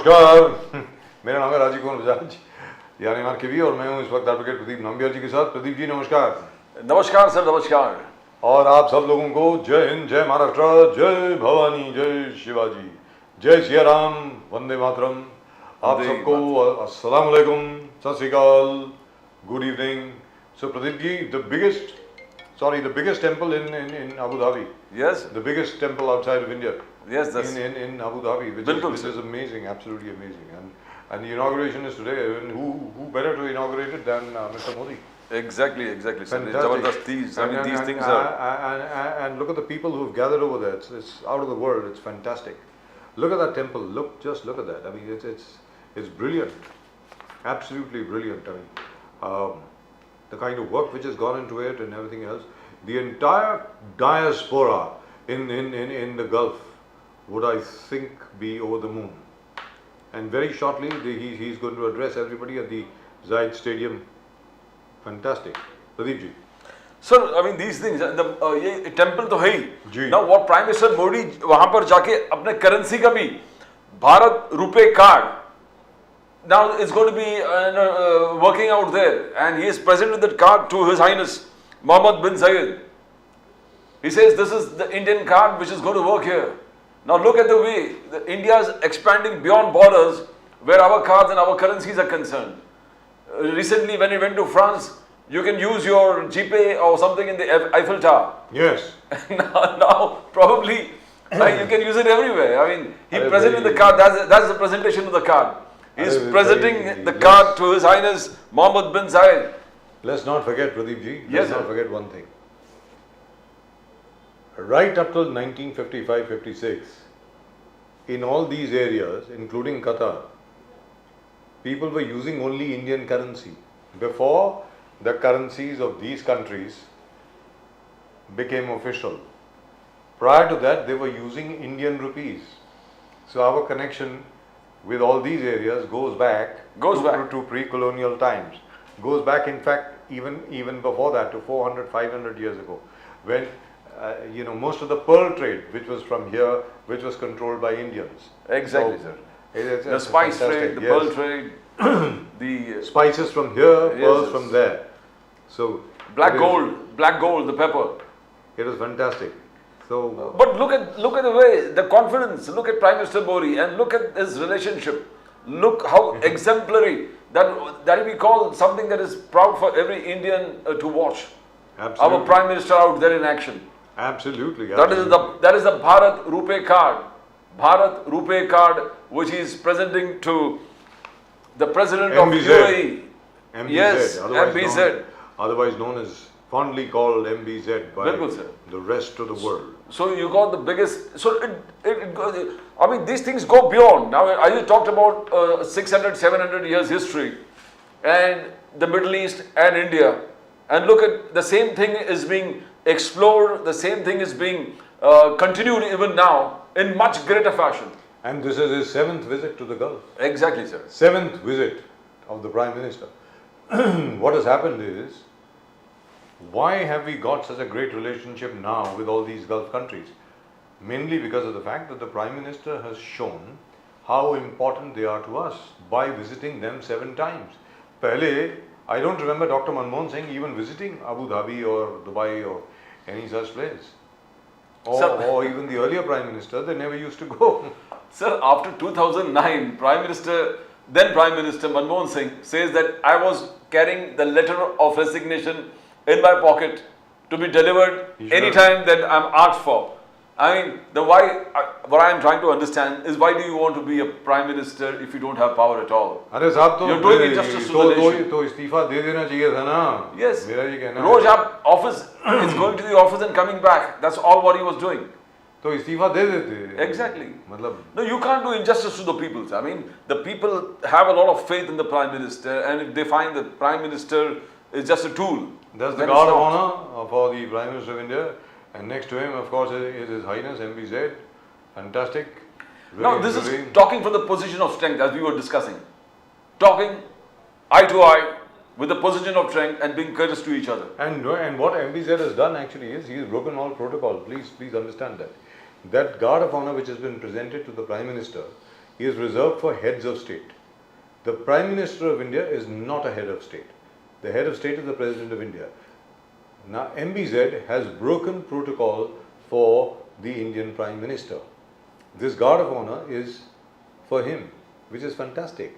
नमस्कार मेरा नाम है राजीव कुमार बजाज यानी आर के वी और मैं हूं इस वक्त एडवोकेट प्रदीप नाम्बियार जी के साथ। प्रदीप जी नमस्कार। नमस्कार सर, नमस्कार। और आप सब लोगों को जय हिंद, जय महाराष्ट्र, जय भवानी, जय शिवाजी, जय सिया राम, वंदे मातरम। आप सबको अस्सलाम वालेकुम, सत श्री अकाल, good evening. So Pradeep ji, the biggest temple in Abu Dhabi. Yes. The biggest temple outside of India. Yes, that's in Abu Dhabi, which is amazing, absolutely amazing. And the inauguration is today. And who better to inaugurate it than Mr. Modi? Exactly. Fantastic. These things are. And look at the people who've gathered over there. It's out of the world. It's fantastic. Look at that temple. Just look at that. I mean, it's brilliant, absolutely brilliant. I mean, the kind of work which has gone into it and everything else. The entire diaspora in the Gulf would, I think, be over the moon. And very shortly, he's going to address everybody at the Zayed Stadium. Fantastic. Pradeep ji. Sir, I mean these things. ये temple तो है ही. जी. Now what Prime Minister Modi वहाँ पर जाके अपने currency का भी भारत रुपए card now it's going to be working out there, and he is presenting that card to His Highness Mohammed bin Zayed. He says this is the Indian card which is going to work here. Now look at the way India is expanding beyond borders where our cards and our currencies are concerned. Recently when we went to France, you can use your GPay or something in the Eiffel Tower. Yes. now probably you can use it everywhere. I mean, he presented the card, that's the presentation of the card. He is presenting the card to His Highness Mohammed bin Zayed. Let's not forget, Pradeep ji, Yes, not forget one thing. Right up till 1955-56, in all these areas, including Qatar, people were using only Indian currency. Before the currencies of these countries became official. Prior to that, they were using Indian rupees. So our connection with all these areas goes back to pre-colonial times. Goes back, in fact, even before that, to 400, 500 years ago, when most of the pearl trade, which was from here, which was controlled by Indians. Exactly, so, sir. The spice trade, the pearl trade, the spices from here, pearls from there. So black gold, the pepper. It was fantastic. So, but look at the way, the confidence. Look at Prime Minister Modi and look at his relationship. Look how exemplary that we call something that is proud for every Indian to watch. Absolutely. Our Prime Minister out there in action. Absolutely. That is the Bharat Rupee card. Bharat Rupee card, which he is presenting to the President of UAE. MBZ. Yes, MBZ. Otherwise known as, fondly called MBZ by the rest of the world. So you got the biggest, so I mean these things go beyond. Now I talked about 600, 700 years history and the Middle East and India, and look at the same thing is being explored, the same thing is being continued even now in much greater fashion. And this is his 7th visit to the Gulf. Exactly, sir. 7th visit of the Prime Minister. What has happened is, why have we got such a great relationship now with all these Gulf countries? Mainly because of the fact that the Prime Minister has shown how important they are to us by visiting them 7 times. Pehle, I don't remember Dr. Manmohan Singh even visiting Abu Dhabi or Dubai or any such place. Or even the earlier Prime Minister, they never used to go. Sir, after 2009, then Prime Minister Manmohan Singh says that I was carrying the letter of resignation in my pocket to be delivered anytime that I'm asked for. I mean, what I am trying to understand is, why do you want to be a Prime Minister if you don't have power at all? You're doing injustice to the nation. तो इस्तीफा दे देना चाहिए था ना. Yes. मेरा ये कहना है. रोज आप office is going to the office and coming back. That's all what he was doing. तो इस्तीफा दे देते. Exactly. मतलब. No, you can't do injustice to the people. I mean, the people have a lot of faith in the Prime Minister, and if they find the Prime Minister is just a tool. That's the guard of honor for the Prime Minister of India. And next to him, of course, is His Highness MBZ. Fantastic. Really, now, this is talking from the position of strength, as we were discussing. Talking eye to eye with the position of strength and being courteous to each other. And what MBZ has done actually is, he has broken all protocol. Please understand that. That guard of honor which has been presented to the Prime Minister is reserved for heads of state. The Prime Minister of India is not a head of state. The head of state is the President of India. Now, MBZ has broken protocol for the Indian Prime Minister. This guard of honor is for him, which is fantastic.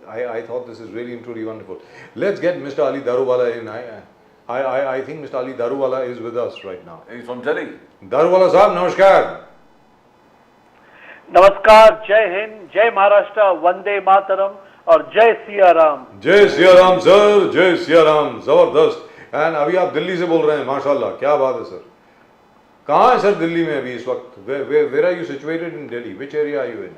I thought this is really and truly wonderful. Let's get Mr. Ali Daruwala in. I think Mr. Ali Daruwala is with us right now. He's from Delhi. Daruwala Sahab, namaskar. नमस्कार, जय हिंद, जय महाराष्ट्र, वंदे मातरम और जय सिया राम। जय Siya Ram sir, जय सिया राम, जबरदस्त। And अभी आप दिल्ली से बोल रहे हैं, माशाल्लाह, क्या बात है सर। कहाँ है सर दिल्ली में अभी इस वक्त? Where are you situated in Delhi? Which area are you in?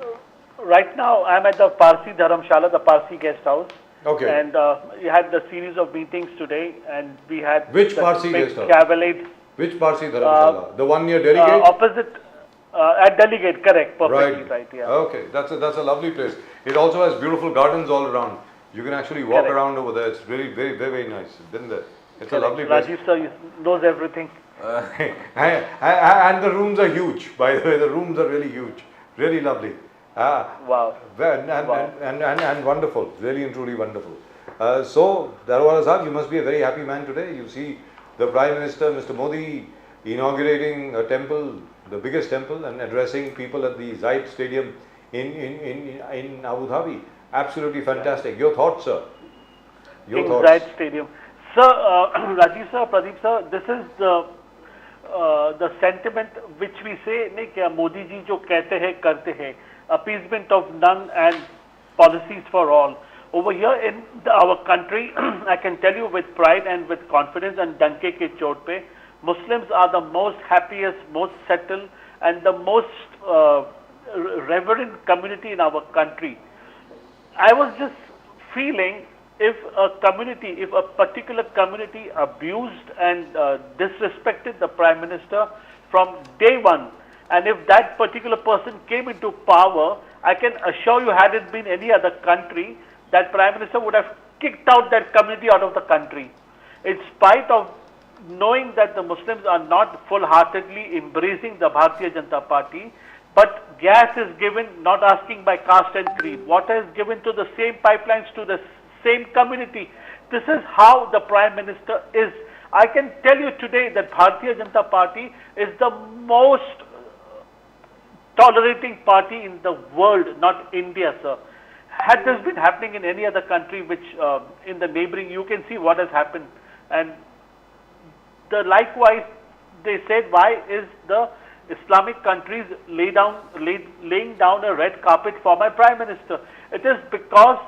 Right now, I'm at the Parsi Dharamshala, the Parsi guest house. Okay. And we had the series of meetings today, and we had Which the Parsi big guest house? cavalcade Which Parsi Dharamshala? The one near Delhi Gate? opposite at Delhi Gate, correct, perfectly right. Yeah. Okay, that's a lovely place. It also has beautiful gardens all around. You can actually walk Correct. around over there. It's really very nice. Been there. It's a Correct. lovely place. Rajiv sir knows everything. And the rooms are huge. By the way, the rooms are really huge. Really lovely. Wow. And wonderful. Really and truly wonderful. So, Daruwala Sahab, you must be a very happy man today. You see the Prime Minister, Mr. Modi, inaugurating a temple, the biggest temple, and addressing people at the Zayed Stadium in Abu Dhabi. Absolutely fantastic. Your thoughts, sir? Your King thoughts? Zayed Stadium. Sir, Rajiv sir, Pradeep sir, this is the sentiment which we say, नहीं क्या मोदी जी जो कहते हैं करते हैं, appeasement of none and policies for all. Over here in our country, I can tell you with pride and with confidence and danke ke chot pe, Muslims are the most happiest, most settled, and the most reverent community in our country. I was just feeling if a particular community abused and disrespected the Prime Minister from day one, and if that particular person came into power, I can assure you, had it been any other country, that Prime Minister would have kicked out that community out of the country. In spite of knowing that the Muslims are not full-heartedly embracing the Bharatiya Janata Party, but gas is given not asking by caste and creed. Water is given to the same pipelines to the same community. This is how the Prime Minister is. I can tell you today that Bharatiya Janata Party is the most tolerating party in the world, not India, sir. Had this been happening in any other country, which in the neighboring, you can see what has happened. And likewise, they said, why is the Islamic countries laying down a red carpet for my Prime Minister? It is because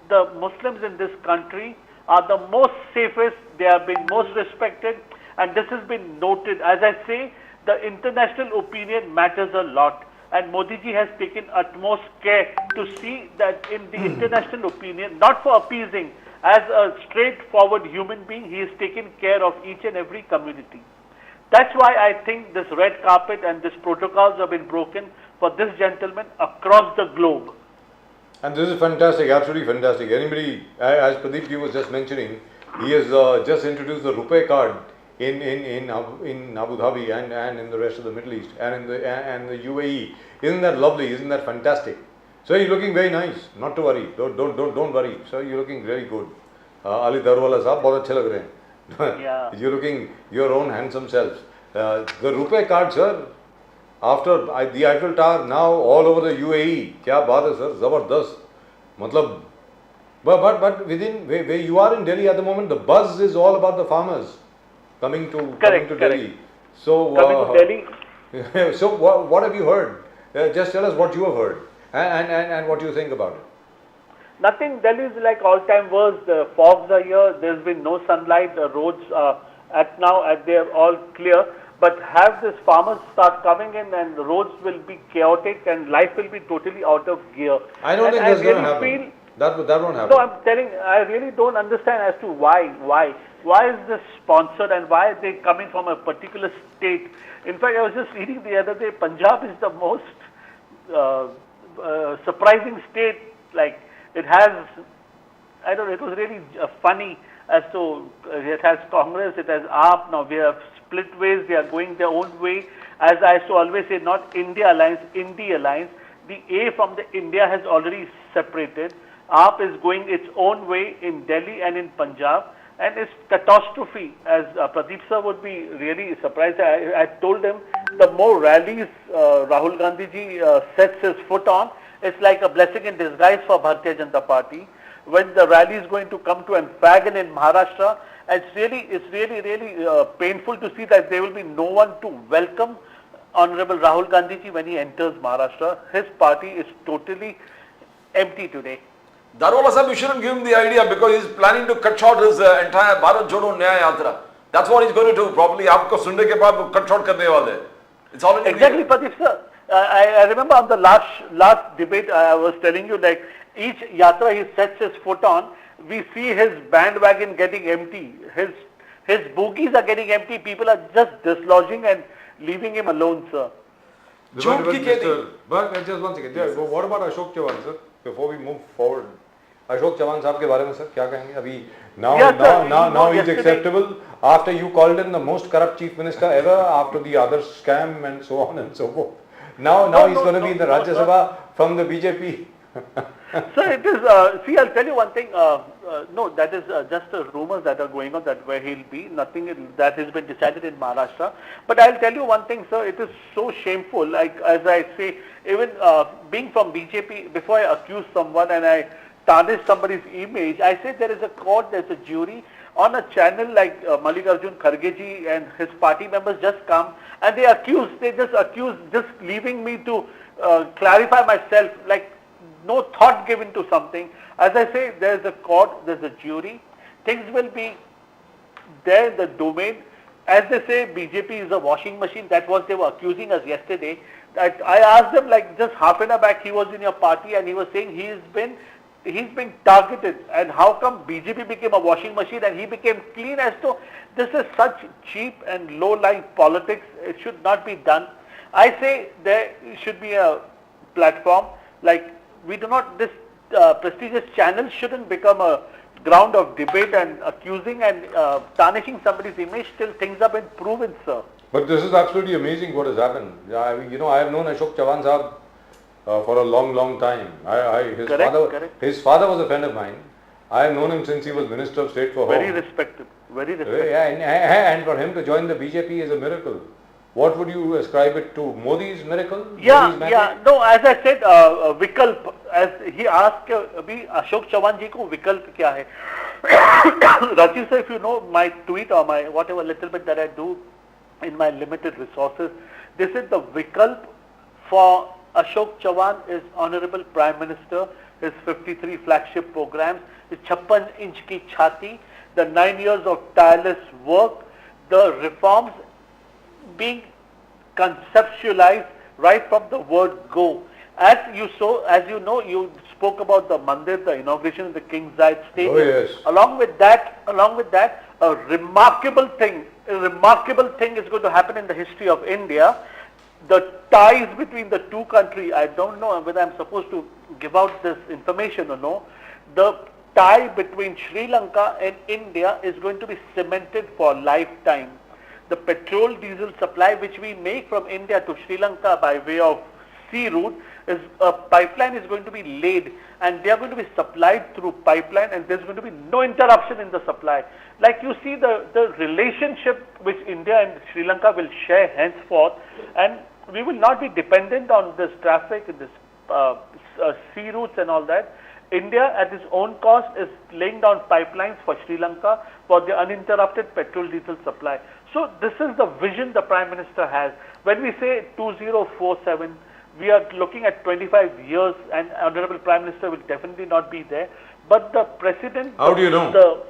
the Muslims in this country are the most safest, they have been most respected, and this has been noted. As I say, the international opinion matters a lot. And Modi ji has taken utmost care to see that in the international opinion, not for appeasing, as a straightforward human being, he has taken care of each and every community. That's why I think this red carpet and these protocols have been broken for this gentleman across the globe. And this is fantastic, absolutely fantastic. Anybody, as Pradeep ji was just mentioning, he has just introduced the RuPay card in Abu Dhabi and in the rest of the Middle East and in the UAE. Isn't that lovely? Isn't that fantastic? So you're looking very nice. Not to worry. Don't worry. So you're looking very good. Ali Daruwala sahab, बहुत अच्छे लग रहे हैं. Yeah. You're looking your own handsome selves. The RuPay card, sir. After the Eiffel Tower, now all over the UAE. क्या बात है sir? जबरदस्त. मतलब, but within where you are in Delhi at the moment, the buzz is all about the farmers coming to Delhi. So Coming to Delhi. So what have you heard? Just tell us what you have heard and what you think about it. Nothing. Delhi is like all-time worst. The fogs are here. There's been no sunlight. The roads they're all clear. But have these farmers start coming in, and the roads will be chaotic, and life will be totally out of gear. I don't think that's going to happen. That won't happen. No, I'm telling. I really don't understand as to why. Why is this sponsored, and why are they coming from a particular state? In fact, I was just reading the other day, Punjab is the most surprising state. Like, it has, I don't know, it was really funny as to, it has Congress, it has AAP, now we have split ways, they are going their own way. As I used to always say, not India Alliance, India Alliance. The A from the India has already separated. AAP is going its own way in Delhi and in Punjab, and it's catastrophe. As Pradeep sir would be really surprised. I told him the more rallies Rahul Gandhi ji sets his foot on, it's like a blessing in disguise for Bharatiya Janata Party. When the rally is going to come to an fag in Maharashtra, it's really painful to see that there will be no one to welcome Honorable Rahul Gandhi ji when he enters Maharashtra. His party is totally empty today. Darwala sahab, you shouldn't give him the idea because he's planning to cut short his entire Bharat Jodo Nyaya Yatra. That's what he's going to do. Probably आपको सुनने के बाद वो cut short करने वाले. It's already exactly, Pradeep sir. I remember on the last debate I was telling you, like each yatra he sets his foot on, we see his bandwagon getting empty. His bogies are getting empty. People are just dislodging and leaving him alone, sir. But just one second. Yeah, what about Ashok Chavan, sir? Before we move forward, Ashok Chavan साहब के बारे में sir क्या कहेंगे? अभी now he's acceptable after you called him the most corrupt chief minister ever after the other scam and so on and so forth. Now he's going to be in the Rajya Sabha from the BJP. Sir, it is, see, I'll tell you one thing, no, that is just rumors that are going on that where he'll be, nothing that has been decided in Maharashtra. But I'll tell you one thing, sir, it is so shameful, like as I say, even being from BJP, before I accuse someone and I tarnish somebody's image, I say there is a court, there's a jury. On a channel like Mallikarjun Kharge ji and his party members just come and they just accuse, just leaving me to clarify myself, like no thought given to something. As I say, there's a court, there's a jury, things will be there in the domain. As they say, BJP is a washing machine, that's what they were accusing us yesterday. That I asked them like just half an hour back, he was in your party and he was saying he's been targeted, and how come BJP became a washing machine and he became clean? As to this is such cheap and low-lying politics, it should not be done. I say there should be a platform, like we do not, this prestigious channel shouldn't become a ground of debate and accusing and tarnishing somebody's image till things have been proven, sir. But this is absolutely amazing what has happened. I mean, I have known Ashok Chavan sahab for a long time. His father was a friend of mine. I have known him since he was Minister of State for Home. Very respected. Yeah, and for him to join the BJP is a miracle. What would you ascribe it to? Modi's miracle? Yeah. No, as I said, Vikalp, as he asked, Ashok Chavan ji ko Vikalp kya hai? Rajiv sir, if you know my tweet or my whatever little bit that I do in my limited resources, this is the Vikalp for Ashok Chavan is Honorable Prime Minister, his 53 flagship programs, his 56-inch ki chhati, the 9 years of tireless work, the reforms being conceptualized right from the word go. As you know, you spoke about the mandir, the inauguration of the King's Zayed Stadium. Oh yes. Along with that, a remarkable thing is going to happen in the history of India. The ties between the two countries, I don't know whether I'm supposed to give out this information or no. The tie between Sri Lanka and India is going to be cemented for a lifetime. The petrol diesel supply which we make from India to Sri Lanka by way of sea route, is a pipeline is going to be laid and they are going to be supplied through pipeline and there's going to be no interruption in the supply. Like you see the relationship which India and Sri Lanka will share henceforth, and we will not be dependent on this traffic, this sea routes and all that. India at its own cost is laying down pipelines for Sri Lanka for the uninterrupted petrol diesel supply. So this is the vision the Prime Minister has. When we say 2047, we are looking at 25 years and Honorable Prime Minister will definitely not be there. But the President... How do you know?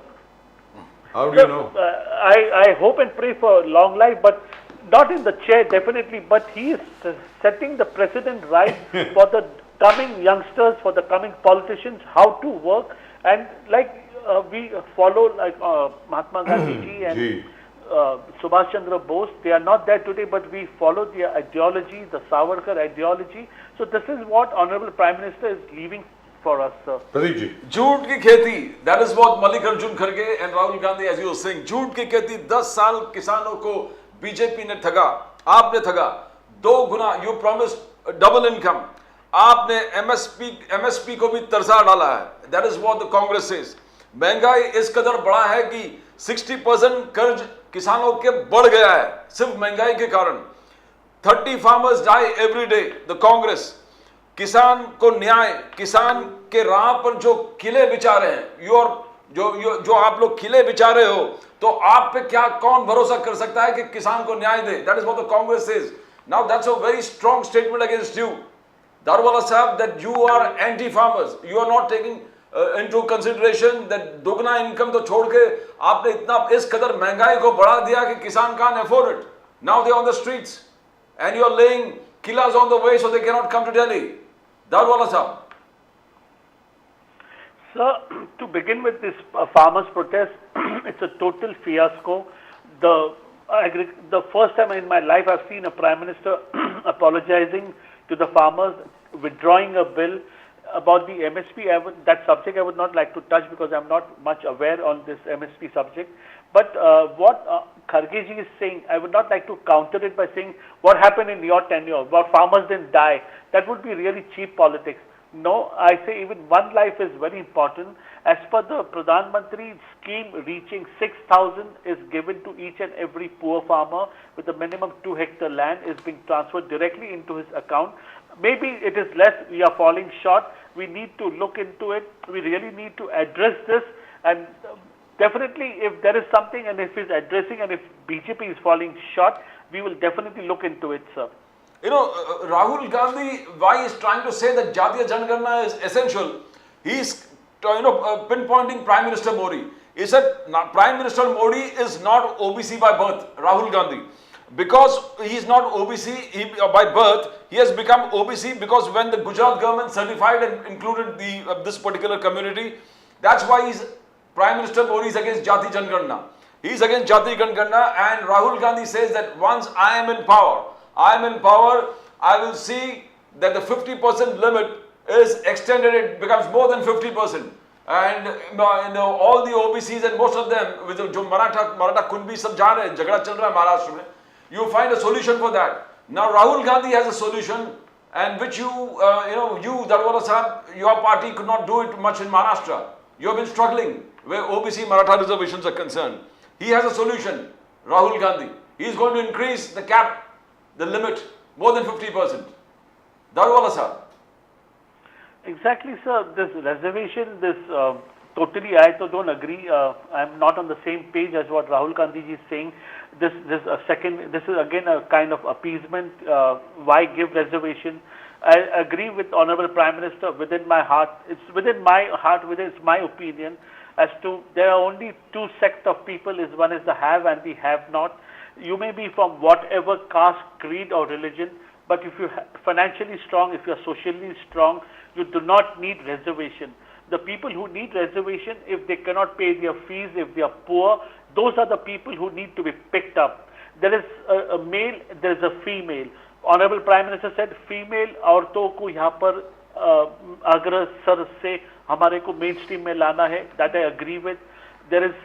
How do you know? I hope and pray for long life, but not in the chair definitely, but he is setting the precedent right for the coming youngsters, for the coming politicians, how to work. And like we follow like Mahatma Gandhi ji and Subhash Chandra Bose, they are not there today, but we follow their ideology, the Savarkar ideology. So this is what Honorable Prime Minister is leaving for us, sir. Pradeep ji. झूठ की खेती, that is what Mallikarjun Kharge and Rahul Gandhi, as you were saying, झूठ की खेती 10 साल किसानों को BJP ने ठगा, आपने ठगा, 2 गुना, you promised double income. आपने एमएसपी को भी तरसा डाला है। That is what the Congress says. महंगाई इस कदर बढ़ा है कि 60% कर्ज किसानों के बढ़ गया है सिर्फ महंगाई के कारण। 30 farmers die every day. The Congress किसान को न्याय, किसान के राह पर जो किले बिछा रहे हैं, जो आप लोग किले बिछा रहे हो, तो आप पे क्या कौन भरोसा कर सकता है कि किसान को न्याय दे? That is what the Congress says. Now that's a very strong statement against you, Daruwala sahab, that you are anti-farmers. You are not taking into consideration that दोगुना इनकम तो छोड़ के आपने इतना इस कदर महंगाई को बढ़ा दिया कि किसान can't afford it. Now they are on the streets and you are laying kilas on the way so they cannot come to Delhi. Daruwalla साहब. Sir, to begin with this farmers' protest, it's a total fiasco. The first time in my life I've seen a Prime Minister apologizing to the farmers, withdrawing a bill about the MSP. That subject I would not like to touch because I'm not much aware on this MSP subject. But what Kharge ji is saying, I would not like to counter it by saying what happened in your tenure, about farmers didn't die. That would be really cheap politics. No, I say even one life is very important. As per the Pradhan Mantri scheme, reaching 6,000 is given to each and every poor farmer with a minimum 2-hectare land is being transferred directly into his account. Maybe it is less, we are falling short. We need to look into it. We really need to address this, and definitely if there is something and if he's addressing and if BJP is falling short, we will definitely look into it, sir. You know, Rahul Gandhi, why he is trying to say that Jatiya Janagana is essential, he is pinpointing Prime Minister Modi. He said Prime Minister Modi is not OBC by birth, Rahul Gandhi. Because he is not OBC by birth, he has become OBC because when the Gujarat government certified and included this particular community, that's why Prime Minister Modi is against Jati Janagana. He is against Jati Janagana, and Rahul Gandhi says that once I am in power, I will see that the 50% limit is extended, it becomes more than 50%. And all the OBCs and most of them, with jo Maratha Kunbi sab ja rahe, jagda chal raha hai Maharashtra mein, you find a solution for that. Now Rahul Gandhi has a solution, and which you Darwala Sahab, your party could not do it much in Maharashtra. You have been struggling where OBC Maratha reservations are concerned. He has a solution, Rahul Gandhi. He is going to increase the cap, the limit, more than 50%. Darwala Sahab. Exactly, sir. This reservation, totally I don't agree. I'm not on the same page as what Rahul Gandhi ji is saying. This is again a kind of appeasement. Why give reservation? I agree with Honorable Prime Minister. Within my heart, it's my opinion as to there are only two sects of people. One is the have and the have not. You may be from whatever caste, creed or religion, but if you're financially strong, if you're socially strong, you do not need reservation. The people who need reservation, if they cannot pay their fees, if they are poor, those are the people who need to be picked up. There is a male, there is a female. Honorable Prime Minister said, female औरतों को यहाँ पर अग्रसर से हमारे को mainstream में लाना है. That I agree with. There is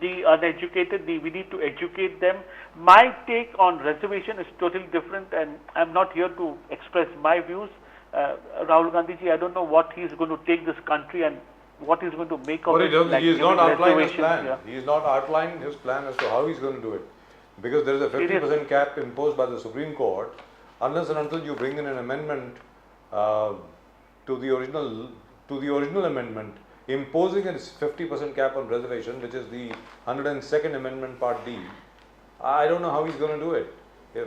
the uneducated, we need to educate them. My take on reservation is totally different, and I'm not here to express my views. Rahul Gandhi ji, I don't know what he's going to take this country and what he's going to make of it. He is not outlining his plan. Yeah. He is not outlining his plan as to how he's going to do it. Because there is a 50% cap imposed by the Supreme Court. Unless and until you bring in an amendment to the original amendment, imposing a 50% cap on reservation, which is the 102nd Amendment Part D, I don't know how he's going to do it.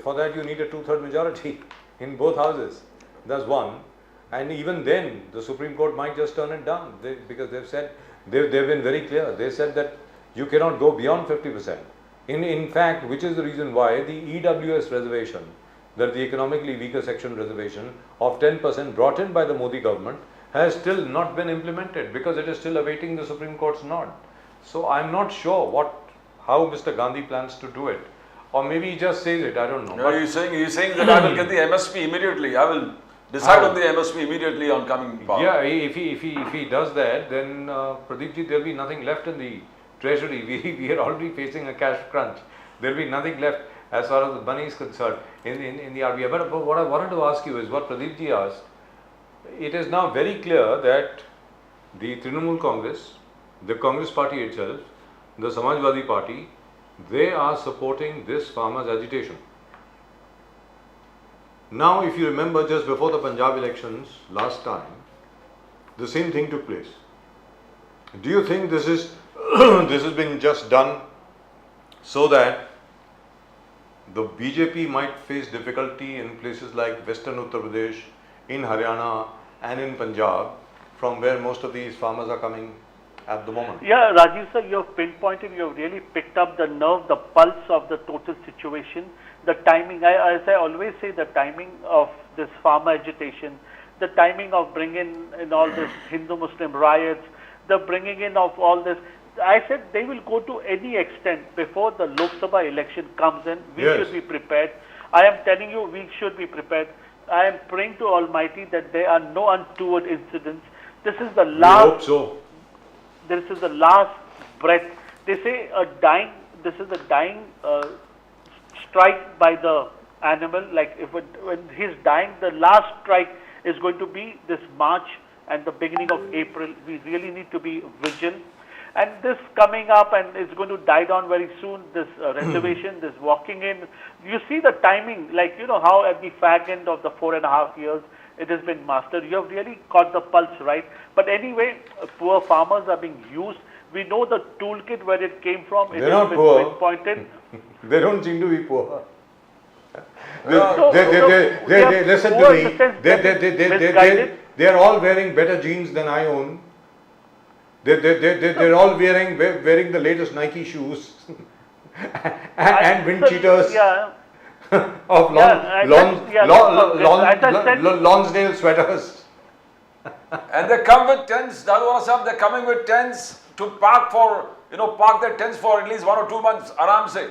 For that you need a 2/3 majority in both houses. That's one. And even then, the Supreme Court might just turn it down because they've said, they've been very clear. They said that you cannot go beyond 50%. In fact, which is the reason why the EWS reservation, that the economically weaker section reservation of 10% brought in by the Modi government, has still not been implemented because it is still awaiting the Supreme Court's nod. So I'm not sure how Mr. Gandhi plans to do it. Or maybe he just says it, I don't know. No, he's saying that I will get the MSP immediately. I will decide on the MSP immediately on coming power. Yeah, if he does that, then Pradeep ji, there will be nothing left in the treasury. We are already facing a cash crunch. There will be nothing left as far as the money is concerned in the RBI. But what I wanted to ask you is what Pradeep ji asked. it is now very clear that the Trinamool Congress, the Congress party itself, the Samajwadi party, they are supporting this farmers' agitation. Now, if you remember, just before the Punjab elections last time, the same thing took place. Do you think this is this has been just done so that the BJP might face difficulty in places like Western Uttar Pradesh, in Haryana and in Punjab, from where most of these farmers are coming at the moment? Yeah, Rajiv sir, you have pinpointed, you have really picked up the nerve, the pulse of the total situation, the timing. As I always say, the timing of this farmer agitation, the timing of bringing in all this Hindu-Muslim riots, the bringing in of all this. I said they will go to any extent before the Lok Sabha election comes in. We Yes. should be prepared. I am telling you, we should be prepared. I am praying to Almighty that there are no untoward incidents. This is the We last. hope so. This is the last breath. They say this is a dying strike by the animal. Like when he's dying, the last strike is going to be this March and the beginning of April. We really need to be vigilant. And this coming up and it's going to die down very soon, this reservation, this walking in. You see the timing, like, you know, how at the fag end of the 4.5 years, it has been mastered. You have really caught the pulse right. But anyway, poor farmers are being used. We know the toolkit where it came from. It They're has not been poor. pinpointed. They don't seem to be poor. So, Listen poor to in me. the sense that misguided. They are all wearing better jeans than I own. They're all wearing the latest Nike shoes and wind cheaters Yeah. of Lonsdale sweaters. And they come with tents, Darwala Sahab, they're coming with tents to park their tents for at least 1 or 2 months, आराम से.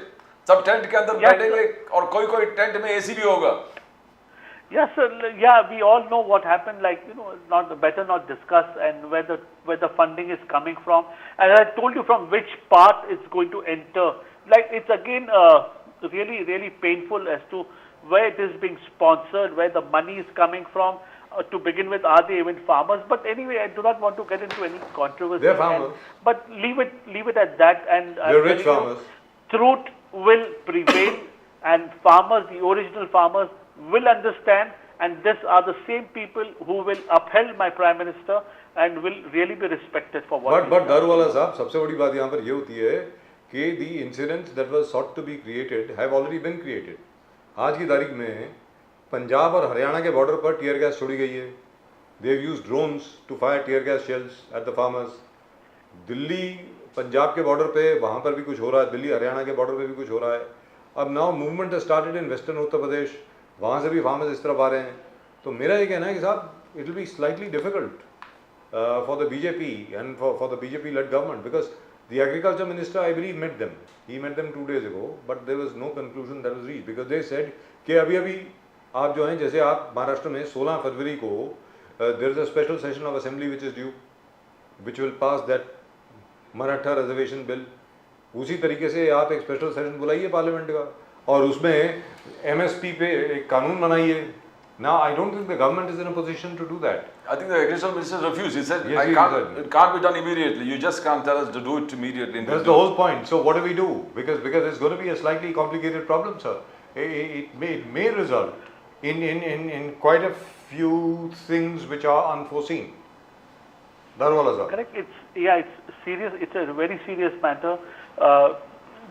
सब tent के अंदर Yes, बैठेंगे और कोई tent में AC भी होगा. Yes, sir. Yeah, we all know what happened. Like, you know, better not discuss and where the funding is coming from. And I told you from which part it's going to enter. Like, it's again really, really painful as to where it is being sponsored, where the money is coming from. To begin with, are they even farmers? But anyway, I do not want to get into any controversy. They're farmers. But leave it at that. And They're rich farmers. Truth will prevail, and farmers, the original farmers, will understand, and these are the same people who will uphold my Prime Minister and will really be respected for what But Darwala Sahab, सबसे बड़ी बात यहाँ पर ये होती है कि the incidents that were sought to be created have already been created. आज की तारीख में पंजाब और हरियाणा के बॉर्डर पर टीयर गैस छोड़ी गई है. They have used drones to fire tear gas shells at the farmers. Delhi Punjab के बॉर्डर पे वहाँ पर भी कुछ हो रहा है, दिल्ली हरियाणा के बॉर्डर पे भी कुछ हो रहा है. अब now movement started in western Uttar Pradesh, वहाँ से भी फार्मर्स इस तरफ आ रहे हैं. तो मेरा ये कहना है कि साहब it will be slightly difficult for the BJP and for the BJP led government, because the agriculture minister, I believe, met them. He met them 2 days ago, but there was no conclusion that was reached, because they said कि अभी आप जो हैं, जैसे आप महाराष्ट्र में 16 फरवरी को there is a special session of assembly which is due, which will pass that Maratha reservation bill. उसी तरीके से आप एक स्पेशल सेशन बुलाइए पार्लियामेंट का और उसमें MSP पे एक कानून बनाइए. Now, I don't think the government is in a position to do that. I think the agricultural minister refused. He said, Yes, it can't be done immediately. You just can't tell us to do it immediately. That's the whole point. So what do we do? Because it's going to be a slightly complicated problem, sir. It may result in quite a few things which are unforeseen. Darwala sir. Correct. It's serious. It's a very serious matter.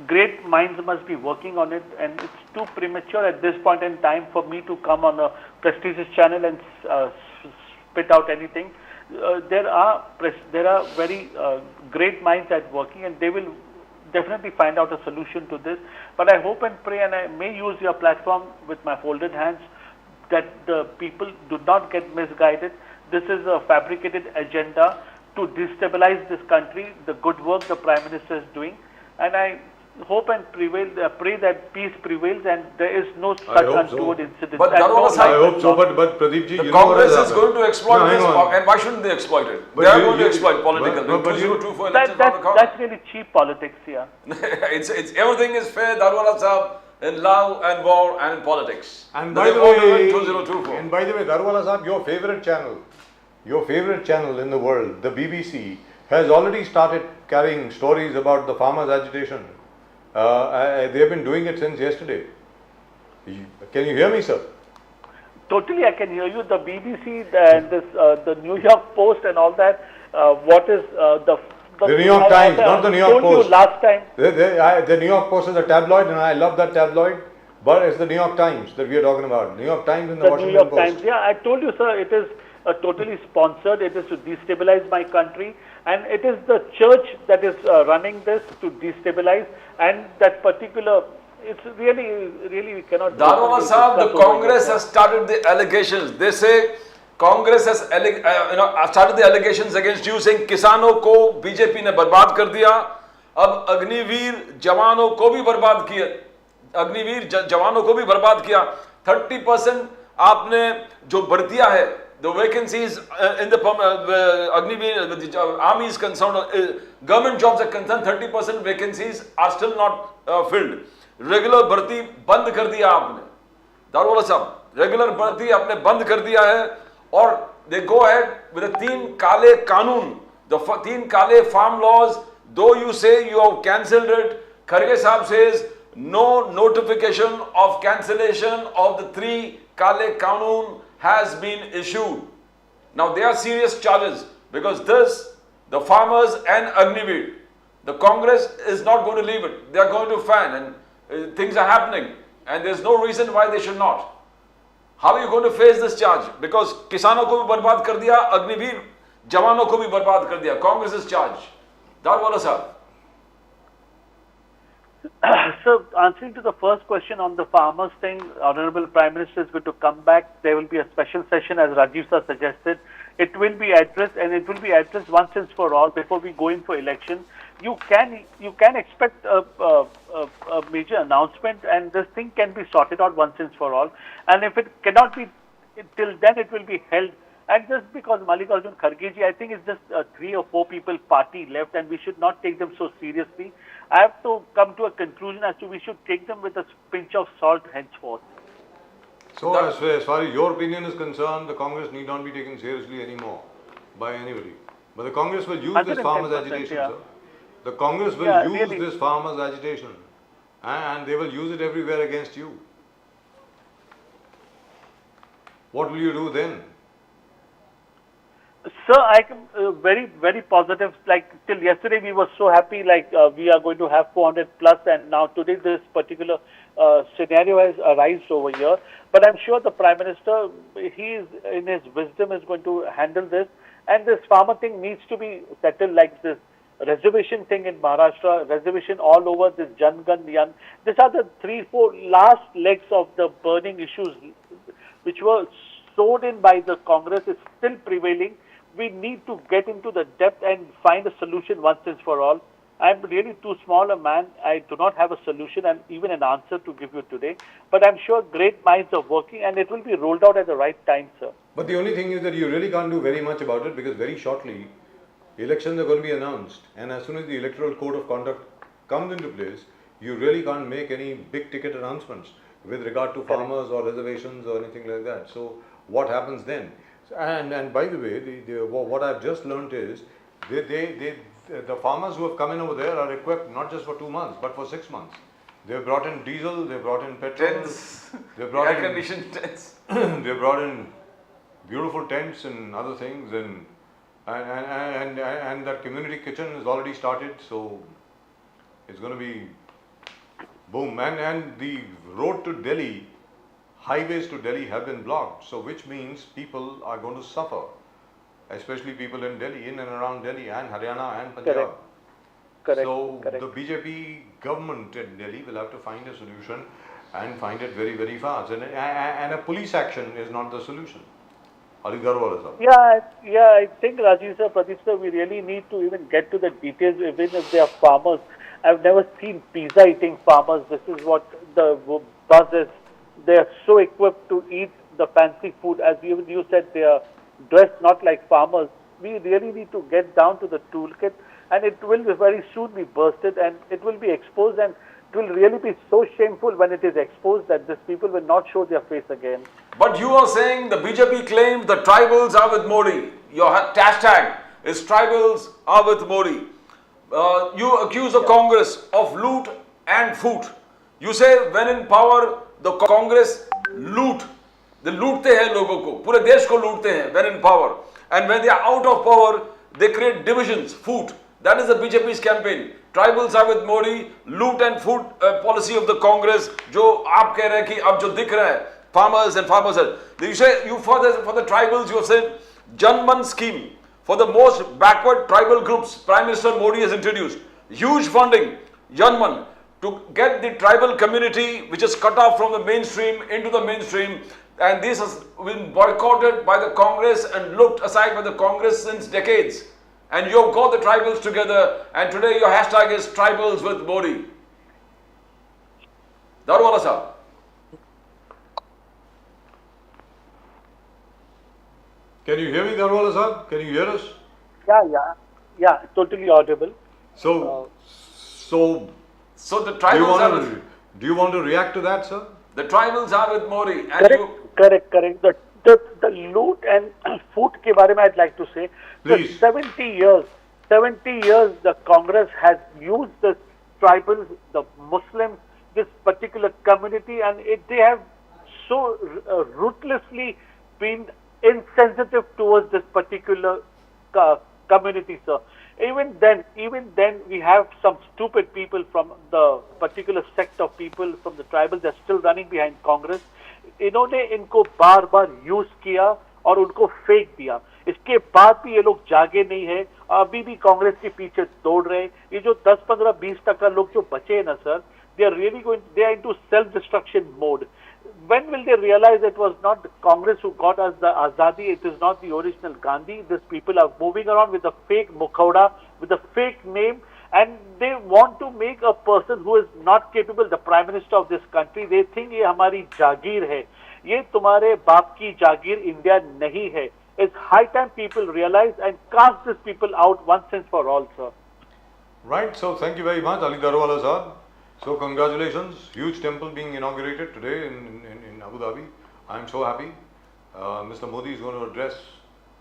Great minds must be working on it, and it's too premature at this point in time for me to come on a prestigious channel and spit out anything. There are very great minds at working, and they will definitely find out a solution to this. But I hope and pray, and I may use your platform with my folded hands, that the people do not get misguided. This is a fabricated agenda to destabilize this country, the good work the Prime Minister is doing, and I hope and pray that peace prevails and there is no such untoward incident. But And Darwala no sahab, I hope so, but Pradeep ji, the you know what Congress has is going to exploit No, this, hang on. and why shouldn't they exploit it? But They are you- going to you- exploit political. but- but you- 2002 for elections on the that's really cheap politics here. it's everything is fair, Darwala sahab. in love and war and in politics. And That by they the want to win way, 2024. and by the way, Darwala Sahib, your favorite channel in the world, the BBC, has already started carrying stories about the farmers' agitation. They have been doing it since yesterday. Can you hear me, sir? Totally, I can hear you. The BBC and this, the New York Post and all that. What is the New York Times, not the New York Post. Told Post. you last time. The New York Post is a tabloid, and I love that tabloid. But it's the New York Times that we are talking about. New York Times and the The New Washington York Post. Times. Yeah, I told you, sir. It is totally sponsored. It is to destabilize my country, and it is the church that is running this to destabilize. And that particular, it's really we cannot. Darwala Sahib, the Congress has started the allegations. They say Congress has started the allegations against you, saying किसानों को BJP ने बर्बाद कर दिया. अब अग्निवीर जवानों को भी बर्बाद किया. अग्निवीर जवानों को भी बर्बाद किया. 30% आपने जो भर्तियां है, the vacancies in the Agniveer army is concerned, government jobs are concerned, 30% vacancies are still not filled. Regular भर्ती बंद कर दिया आपने. दारोला साहब, रेगुलर भर्ती आपने बंद कर दिया है और they go ahead with the तीन काले कानून, the तीन काले farm laws. Though you say you have cancelled it, Kharge Sahab says no notification of cancellation of the three Kale Kanun has been issued. Now they are serious charges because this, the farmers and Agniveer, the Congress is not going to leave it. They are going to fan and things are happening and there is no reason why they should not. How are you going to face this charge? Because किसानों को भी बर्बाद कर दिया, अग्निवीर जवानों को भी बर्बाद कर दिया. Congress is charged. Darwala Sahib. So, answering to the first question on the farmers thing, Honorable Prime Minister is going to come back. There will be a special session, as Rajiv Sir suggested. It will be addressed, and it will be addressed once and for all before we go in for election. You can expect a major announcement, and this thing can be sorted out once and for all. And if it cannot be till then, it will be held. And just because Mallikarjun Kharge ji, I think it's just 3 or 4 people party left, and we should not take them so seriously. I have to come to a conclusion as to we should take them with a pinch of salt henceforth. So as far as your opinion is concerned, the Congress need not be taken seriously anymore by anybody. But the Congress will use this farmers' 110%, agitation, yeah. sir. The Congress will Yeah, use really. this farmers' agitation and they will use it everywhere against you. What will you do then? Sir, I am very positive. Like till yesterday, we were so happy. Like we are going to have 400 plus, and now today this particular scenario has arisen over here. But I'm sure the Prime Minister, he is in his wisdom, is going to handle this. And this farmer thing needs to be settled, like this reservation thing in Maharashtra, reservation all over, this Jan Gan Yan. These are the 3-4 last legs of the burning issues which were sowed in by the Congress is still prevailing. We need to get into the depth and find a solution once and for all. I'm really too small a man. I do not have a solution and even an answer to give you today. But I'm sure great minds are working and it will be rolled out at the right time, sir. But the only thing is that you really can't do very much about it because very shortly elections are going to be announced, and as soon as the electoral code of conduct comes into place, you really can't make any big ticket announcements with regard to farmers or reservations or anything like that. So what happens then? And by the way, what I've just learnt is the farmers who have come in over there are equipped not just for 2 months but for 6 months. They've brought in diesel, they've brought in petrol, Tents, they've brought in air-conditioned tents. they brought in beautiful tents and other things, and that community kitchen is already started, so it's going to be boom. And the road to Delhi, highways to Delhi have been blocked, so which means people are going to suffer, especially people in Delhi, in and around Delhi and Haryana and Punjab. Correct. So the BJP government in Delhi will have to find a solution and find it very, very fast. And a police action is not the solution. Yeah, I think Rajiv sir, Pradeep sir, we really need to even get to the details, even if they are farmers. I've never seen pizza eating farmers. This is what the buzz is. They are so equipped to eat the fancy food, as even you said, they are dressed not like farmers. We really need to get down to the toolkit, and it will very soon be bursted and it will be exposed, and it will really be so shameful when it is exposed that these people will not show their face again. But you are saying the BJP claims the tribals are with Modi. Your hashtag is tribals are with Modi. You accuse the Congress of loot and foot. You say when in power, the Congress loot. They लूटते हैं लोगों को, पूरे देश को लूटते हैं when in power. And when they are out of power, they create divisions, food. That is the BJP's campaign. Tribals are with Modi, loot and food policy of the Congress. जो आप कह रहे हैं कि अब जो दिख रहा है, farmers and farmers. You say you for the tribals you have said Janman scheme for the most backward tribal groups. Prime Minister Modi has introduced huge funding, Janman, to get the tribal community which is cut off from the mainstream into the mainstream. And this has been boycotted by the Congress and looked aside by the Congress since decades. And you've got the tribals together, and today your hashtag is tribals with Modi. Darwala sir. Can you hear me, Darwala sir? Can you hear us? Yeah, totally audible. So the tribals are with, do you want to react to that, sir? the tribals are with Modi. And Correct. The loot and food ke baare mein I'd like to say, Please. for 70 years the Congress has used the tribals, the Muslims, this particular community, and they have so ruthlessly been insensitive towards this particular community, sir. Even then, we have some stupid people from the particular sect of people from the tribals that are still running behind Congress. इन्होंने इनको बार बार use किया और उनको फेंक दिया. इसके बाद भी ये लोग जागे नहीं है, अभी भी कांग्रेस के पीछे दौड़ रहे हैं. ये जो 10-15-20% लोग जो बचे हैं ना sir, they are into self-destruction mode. When will they realize it was not the Congress who got us the Azadi, it is not the original Gandhi? These people are moving around with a fake Mukhauda, with a fake name, and they want to make a person who is not capable, the Prime Minister of this country. They think ये हमारी जागीर है. ये तुम्हारे बाप की जागीर India नहीं है. It's high time people realize and cast these people out once and for all, sir. Right, so thank you very much, Ali Darwala sir. So congratulations, huge temple being inaugurated today in Abu Dhabi. I am so happy. Mr. Modi is going to address,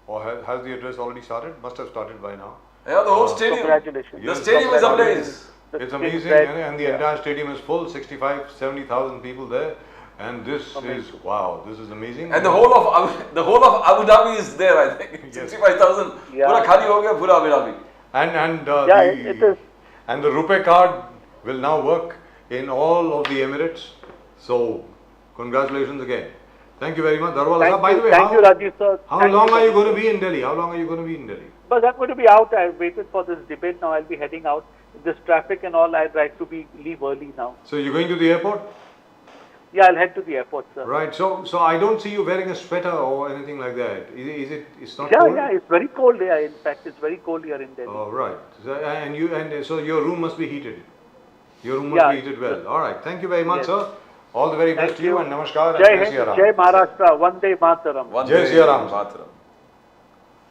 or has the address already started? Must have started by now. yeah, the whole stadium. Congratulations. The stadium is ablaze. It's amazing, and the entire stadium is full, 65-70,000 people there. And this is, wow, this is amazing. And the whole of Abu Dhabi is there, I think. Yes. 65,000. Pura khali ho gaya, pura Abu Dhabi. It is. And the Rupee card will now work in all of the Emirates. So, congratulations again. Thank you very much, Darwala sir. By the way, thank you, Rajiv sir. How long are you going to be in Delhi? How long are you going to be in Delhi? But I'm going to be out. I've waited for this debate. Now I'll be heading out. This traffic and all, I'd like to leave early now. So you're going to the airport? Yeah, I'll head to the airport, sir. Right. So I don't see you wearing a sweater or anything like that. Is it? It's not Yeah, cold? yeah. It's very cold here. In fact, it's very cold here in Delhi. Oh, right. So your room must be heated. Your room must be heated well. All right. Thank you very much, sir. All the very best to you and namaskar. Jai and Hind, Shri Ram. Jai Maharashtra, Vande Mataram. Jai Shri Ram.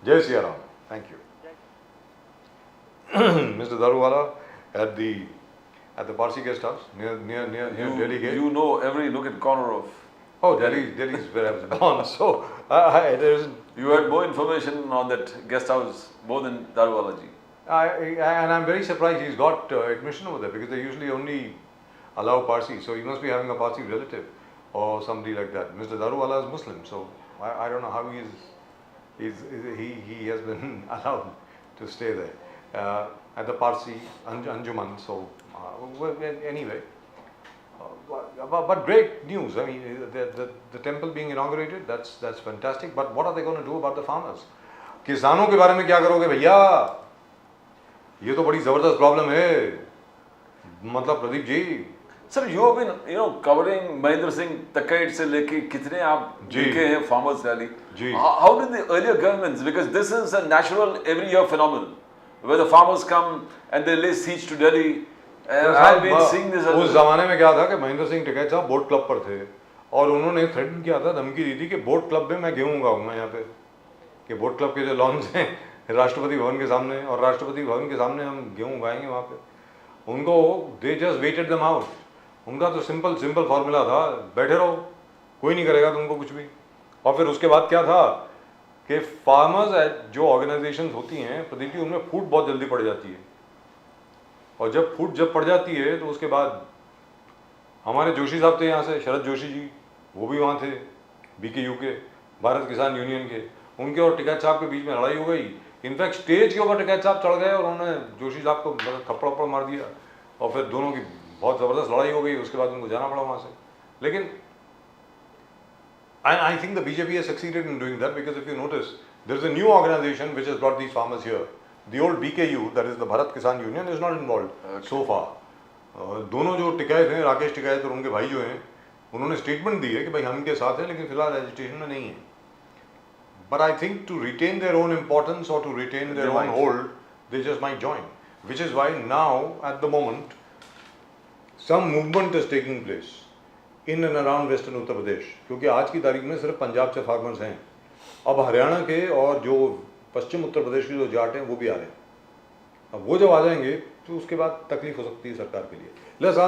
Jai Shri Ram. Thank you. Mr. Darwala at the Parsi guest house near Delhi Gate. You know every nook and corner of. Delhi is where I was born. So there isn't. You had more information on that guest house more than Darwala ji. And I'm very surprised he's got admission over there because they usually only allow Parsi. So he must be having a Parsi relative or somebody like that. Mr. Darwala is Muslim, so I don't know how he has been allowed to stay there at the Parsi Anjuman. So anyway, but great news. I mean, the temple being inaugurated, that's fantastic. But what are they going to do about the farmers? किसानों के बारे में क्या करोगे भैया? ये तो बड़ी जबरदस्त प्रॉब्लम है. मतलब Pradeep ji. Sir, you have been, covering Mahendra Singh Takait se leke kitne aap देखे हैं farmers rally. How did the earlier governments, because this is a natural every year phenomenon, where the farmers come and they lay siege to Delhi. I've been seeing this. उस जमाने में क्या था कि महेंद्र सिंह टिकैत साहब boat club पर थे और उन्होंने थ्रेटन किया था, धमकी दी थी कि बोट क्लब में मैं गेहूं उगाऊंगा यहाँ पे, कि बोट क्लब के जो लॉन्स हैं राष्ट्रपति भवन के सामने और राष्ट्रपति भवन के सामने हम गेहूं उगाएंगे वहाँ पे. उनको they just weighted them out. उनका तो सिंपल फॉर्मूला था, बैठे रहो, कोई नहीं करेगा तुमको कुछ भी। और फिर उसके बाद क्या था कि फार्मर्स जो ऑर्गेनाइजेशंस होती हैं प्रदीप जी, उनमें फूट बहुत जल्दी पड़ जाती है, और जब फूट पड़ जाती है तो उसके बाद हमारे जोशी साहब थे यहाँ से, शरद जोशी जी, वो भी वहाँ थे, BKU के, भारत किसान यूनियन के, उनके और टिकैत साहब के बीच में लड़ाई हो गई। इनफैक्ट स्टेज के ऊपर टिकैत साहब चढ़ गए और उन्होंने जोशी साहब को थप्पड़ वप्पड़ मार दिया, और फिर दोनों की बहुत ज़बरदस्त लड़ाई हो गई। उसके बाद उनको जाना पड़ा वहाँ से। लेकिन I think the BJP has succeeded in doing that, because if you notice, there is a new organization which has brought these farmers here. The old BKU, that is the Bharat Kisan Union, is not involved so far. दोनों जो टिकैत हैं, राकेश टिकैत और उनके भाई जो हैं, उन्होंने statement दी है कि भाई हम इनके साथ हैं, लेकिन फिलहाल रजिस्ट्रेशन में नहीं है। But I think to retain their own importance or to retain their own hold, they just might join. Which is why now, at the moment, some movement is taking place in and around Western Uttar Pradesh, क्योंकि आज की तारीख में सिर्फ पंजाब से farmers हैं, अब हरियाणा के और जो पश्चिम उत्तर प्रदेश के जो जाट हैं वो भी आ रहे हैं। अब वो जब आ जाएंगे तो उसके बाद तकलीफ हो सकती है सरकार के लिए।